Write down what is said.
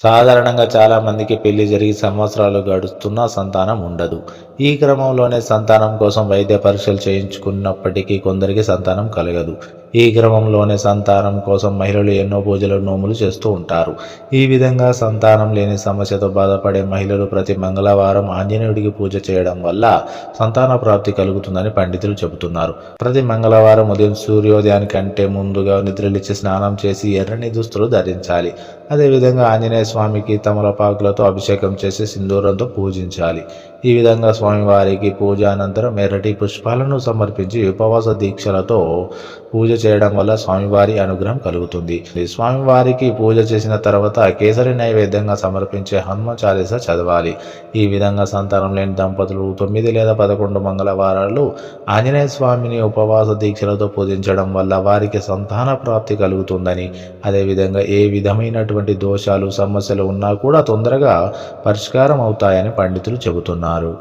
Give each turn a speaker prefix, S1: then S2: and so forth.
S1: సాధారణంగా చాలా మందికి పెళ్లి జరిగి సంవత్సరాలు గడుస్తున్నా సంతానం ఉండదు. ఈ క్రమంలోనే సంతానం కోసం వైద్య పరీక్షలు చేయించుకున్నప్పటికీ కొందరికి సంతానం కలగదు. ఈ క్రమంలోనే సంతానం కోసం మహిళలు ఎన్నో పూజలు నోములు చేస్తూ ఉంటారు. ఈ విధంగా సంతానం లేని సమస్యతో బాధపడే మహిళలు ప్రతి మంగళవారం ఆంజనేయుడికి పూజ చేయడం వల్ల సంతాన ప్రాప్తి కలుగుతుందని పండితులు చెబుతున్నారు. ప్రతి మంగళవారం ఉదయం సూర్యోదయానికంటే ముందుగా నిద్రలేచి స్నానం చేసి ఎర్రని దుస్తులు ధరించాలి. అదేవిధంగా ఆంజనేయ స్వామికి తమలపాకులతో అభిషేకం చేసి సింధూరంతో పూజించాలి. ఈ విధంగా స్వామివారికి పూజ అనంతరం ఎర్రటి పుష్పాలను సమర్పించి ఉపవాస దీక్షలతో పూజ చేయడం వల్ల స్వామివారి అనుగ్రహం కలుగుతుంది. స్వామివారికి పూజ చేసిన తర్వాత కేసరి నైవేద్యంగా సమర్పించే హనుమాన్ చాలీసా చదవాలి. ఈ విధంగా సంతానం లేని దంపతులు 9 లేదా 11 మంగళవారాలు ఆంజనేయ స్వామిని ఉపవాస దీక్షలతో పూజించడం వల్ల వారికి సంతాన ప్రాప్తి కలుగుతుందని, అదేవిధంగా ఏ విధమైనటువంటి దోషాలు సమస్యలు ఉన్నా కూడా తొందరగా పరిష్కారం అవుతాయని పండితులు చెబుతున్నారు.